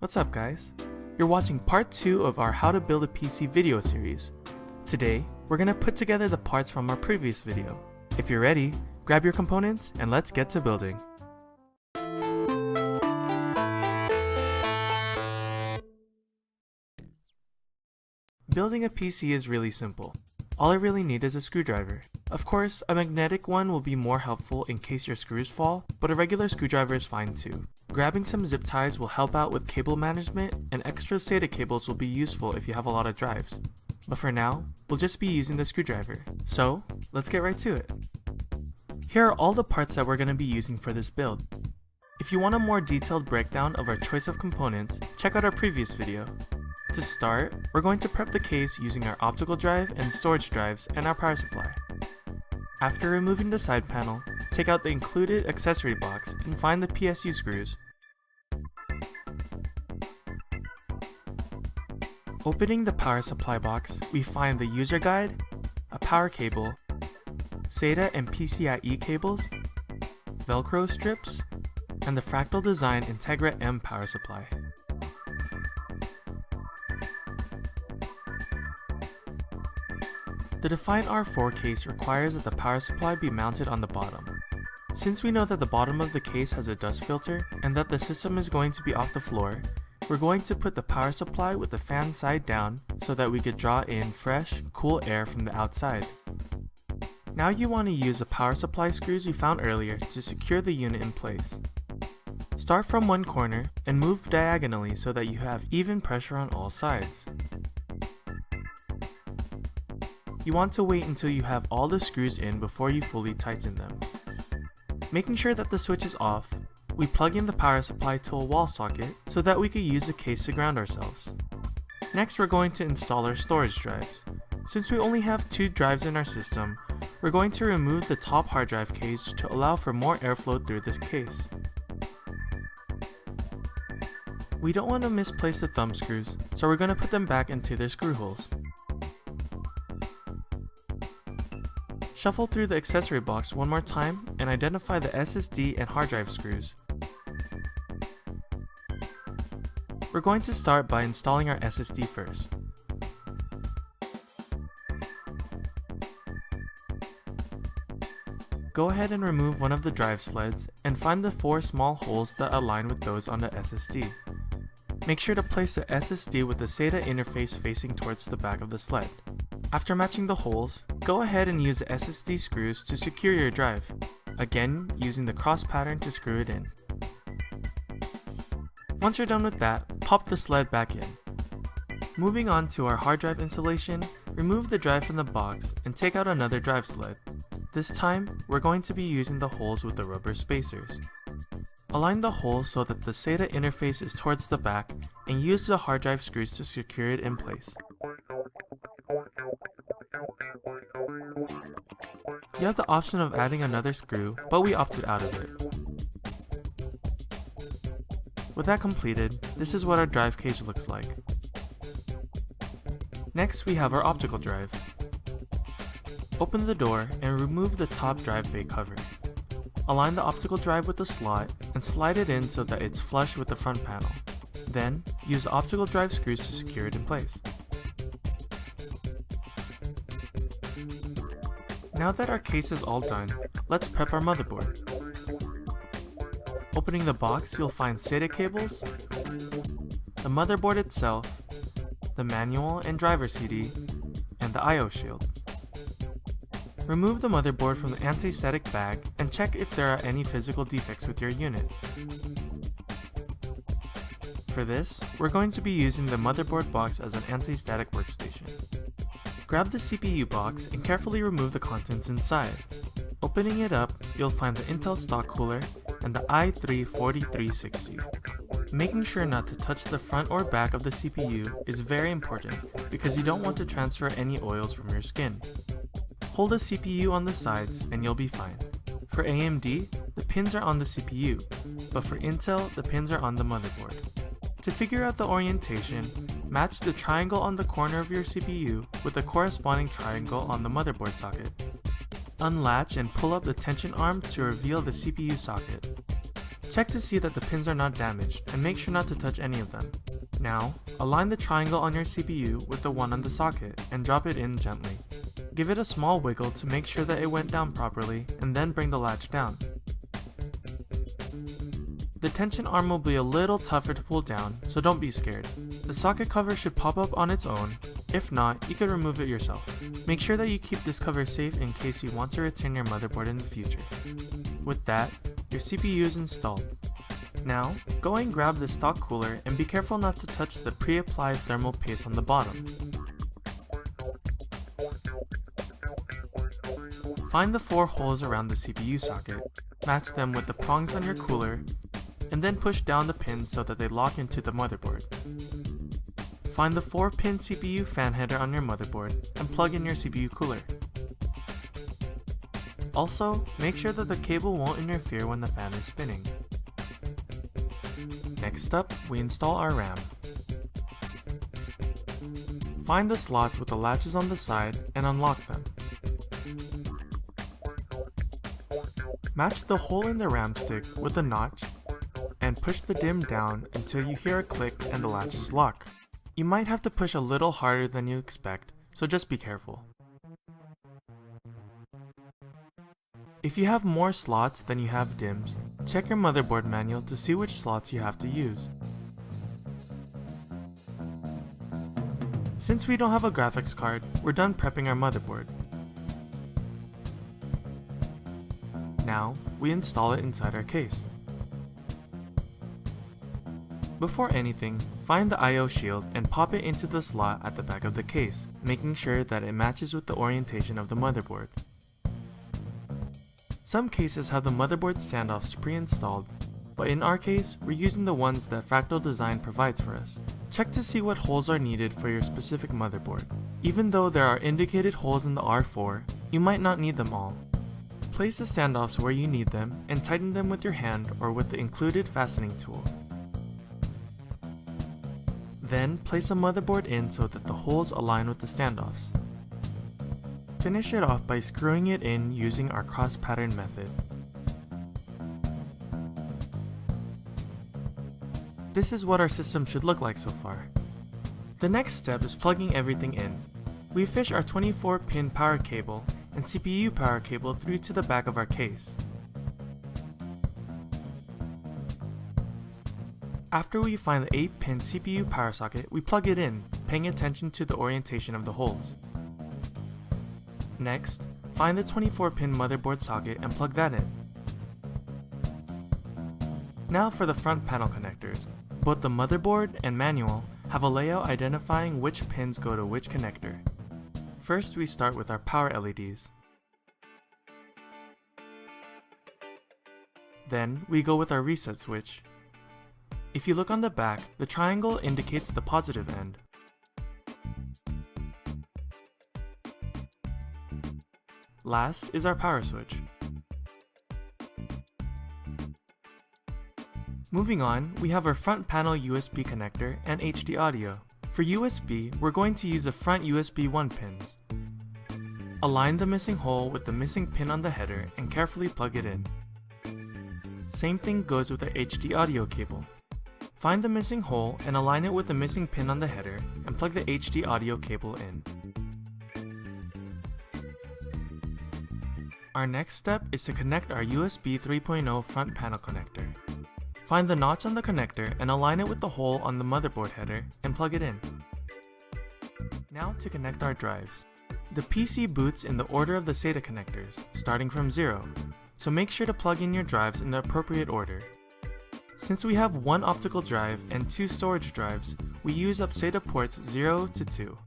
What's up guys? You're watching part 2 of our How to Build a PC video series. Today, we're gonna put together the parts from our previous video. If you're ready, grab your components and let's get to building. Building a PC is really simple. All I really need is a screwdriver. Of course, a magnetic one will be more helpful in case your screws fall, but a regular screwdriver is fine too. Grabbing some zip ties will help out with cable management, and extra SATA cables will be useful if you have a lot of drives. But for now, we'll just be using the screwdriver. So, let's get right to it. Here are all the parts that we're going to be using for this build. If you want a more detailed breakdown of our choice of components, check out our previous video. To start, we're going to prep the case using our optical drive and storage drives and our power supply. After removing the side panel, take out the included accessory box and find the PSU screws. Opening the power supply box, we find the user guide, a power cable, SATA and PCIe cables, Velcro strips, and the Fractal Design Integra M power supply. The Define R4 case requires that the power supply be mounted on the bottom. Since we know that the bottom of the case has a dust filter and that the system is going to be off the floor, we're going to put the power supply with the fan side down so that we could draw in fresh, cool air from the outside. Now you want to use the power supply screws we found earlier to secure the unit in place. Start from one corner and move diagonally so that you have even pressure on all sides. You want to wait until you have all the screws in before you fully tighten them. Making sure that the switch is off, we plug in the power supply to a wall socket so that we could use the case to ground ourselves. Next, we're going to install our storage drives. Since we only have 2 drives in our system, we're going to remove the top hard drive cage to allow for more airflow through this case. We don't want to misplace the thumb screws, so we're going to put them back into their screw holes. Shuffle through the accessory box one more time and identify the SSD and hard drive screws. We're going to start by installing our SSD first. Go ahead and remove one of the drive sleds and find the 4 small holes that align with those on the SSD. Make sure to place the SSD with the SATA interface facing towards the back of the sled. After matching the holes, go ahead and use the SSD screws to secure your drive, again using the cross pattern to screw it in. Once you're done with that, pop the sled back in. Moving on to our hard drive installation, remove the drive from the box and take out another drive sled. This time, we're going to be using the holes with the rubber spacers. Align the holes so that the SATA interface is towards the back and use the hard drive screws to secure it in place. You have the option of adding another screw, but we opted out of it. With that completed, this is what our drive cage looks like. Next, we have our optical drive. Open the door and remove the top drive bay cover. Align the optical drive with the slot and slide it in so that it's flush with the front panel. Then, use the optical drive screws to secure it in place. Now that our case is all done, let's prep our motherboard. Opening the box, you'll find SATA cables, the motherboard itself, the manual and driver CD, and the I/O shield. Remove the motherboard from the anti-static bag and check if there are any physical defects with your unit. For this, we're going to be using the motherboard box as an anti-static workstation. Grab the CPU box and carefully remove the contents inside. Opening it up, you'll find the Intel stock cooler and the i3-4360. Making sure not to touch the front or back of the CPU is very important because you don't want to transfer any oils from your skin. Hold the CPU on the sides and you'll be fine. For AMD, the pins are on the CPU, but for Intel, the pins are on the motherboard. To figure out the orientation, match the triangle on the corner of your CPU with the corresponding triangle on the motherboard socket. Unlatch and pull up the tension arm to reveal the CPU socket. Check to see that the pins are not damaged and make sure not to touch any of them. Now, align the triangle on your CPU with the one on the socket and drop it in gently. Give it a small wiggle to make sure that it went down properly and then bring the latch down. The tension arm will be a little tougher to pull down, so don't be scared. The socket cover should pop up on its own. If not, you can remove it yourself. Make sure that you keep this cover safe in case you want to return your motherboard in the future. With that, your CPU is installed. Now, go and grab the stock cooler and be careful not to touch the pre-applied thermal paste on the bottom. Find the 4 holes around the CPU socket, match them with the prongs on your cooler, and then push down the pins so that they lock into the motherboard. Find the 4-pin CPU fan header on your motherboard and plug in your CPU cooler. Also, make sure that the cable won't interfere when the fan is spinning. Next up, we install our RAM. Find the slots with the latches on the side and unlock them. Match the hole in the RAM stick with the notch and push the DIMM down until you hear a click and the latches lock. You might have to push a little harder than you expect, so just be careful. If you have more slots than you have DIMMs, check your motherboard manual to see which slots you have to use. Since we don't have a graphics card, we're done prepping our motherboard. Now, we install it inside our case. Before anything, find the I/O shield and pop it into the slot at the back of the case, making sure that it matches with the orientation of the motherboard. Some cases have the motherboard standoffs pre-installed, but in our case, we're using the ones that Fractal Design provides for us. Check to see what holes are needed for your specific motherboard. Even though there are indicated holes in the R4, you might not need them all. Place the standoffs where you need them and tighten them with your hand or with the included fastening tool. Then, place a motherboard in so that the holes align with the standoffs. Finish it off by screwing it in using our cross-pattern method. This is what our system should look like so far. The next step is plugging everything in. We fish our 24-pin power cable and CPU power cable through to the back of our case. After we find the 8-pin CPU power socket, we plug it in, paying attention to the orientation of the holes. Next, find the 24-pin motherboard socket and plug that in. Now for the front panel connectors. Both the motherboard and manual have a layout identifying which pins go to which connector. First, we start with our power LEDs. Then, we go with our reset switch. If you look on the back, the triangle indicates the positive end. Last is our power switch. Moving on, we have our front panel USB connector and HD audio. For USB, we're going to use the front USB 1 pins. Align the missing hole with the missing pin on the header and carefully plug it in. Same thing goes with the HD audio cable. Find the missing hole and align it with the missing pin on the header and plug the HD audio cable in. Our next step is to connect our USB 3.0 front panel connector. Find the notch on the connector and align it with the hole on the motherboard header and plug it in. Now to connect our drives. The PC boots in the order of the SATA connectors, starting from 0, so make sure to plug in your drives in the appropriate order. Since we have one optical drive and 2 storage drives, we use up SATA ports 0 to 2.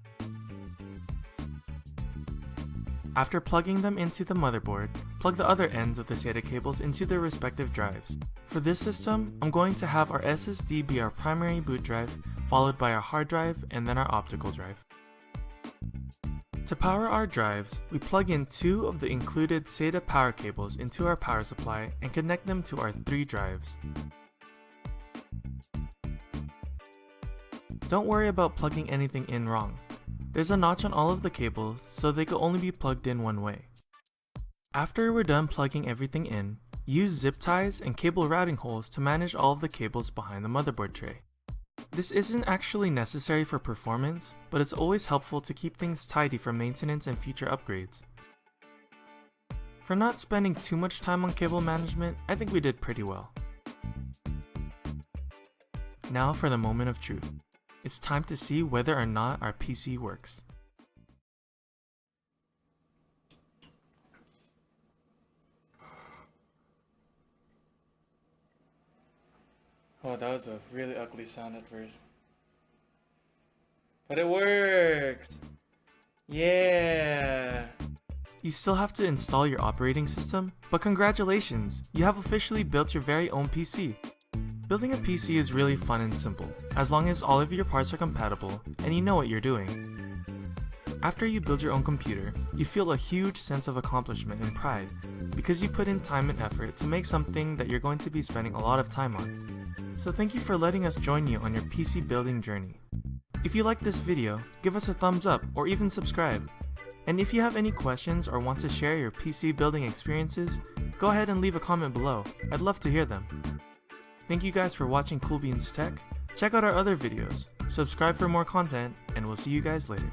After plugging them into the motherboard, plug the other ends of the SATA cables into their respective drives. For this system, I'm going to have our SSD be our primary boot drive, followed by our hard drive and then our optical drive. To power our drives, we plug in 2 of the included SATA power cables into our power supply and connect them to our 3 drives. Don't worry about plugging anything in wrong. There's a notch on all of the cables, so they could only be plugged in one way. After we're done plugging everything in, Use zip ties and cable routing holes to manage all of the cables behind the motherboard tray. This isn't actually necessary for performance, but it's always helpful to keep things tidy for maintenance and future upgrades. For not spending too much time on cable management, I think we did pretty well. Now for the moment of truth. It's time to see whether or not our PC works. Oh, that was a really ugly sound at first. But it works! Yeah! You still have to install your operating system, but congratulations! You have officially built your very own PC. Building a PC is really fun and simple, as long as all of your parts are compatible and you know what you're doing. After you build your own computer, you feel a huge sense of accomplishment and pride, because you put in time and effort to make something that you're going to be spending a lot of time on. So thank you for letting us join you on your PC building journey. If you liked this video, give us a thumbs up or even subscribe. And if you have any questions or want to share your PC building experiences, go ahead and leave a comment below. I'd love to hear them. Thank you guys for watching Cool Beans Tech. Check out our other videos, subscribe for more content, and we'll see you guys later.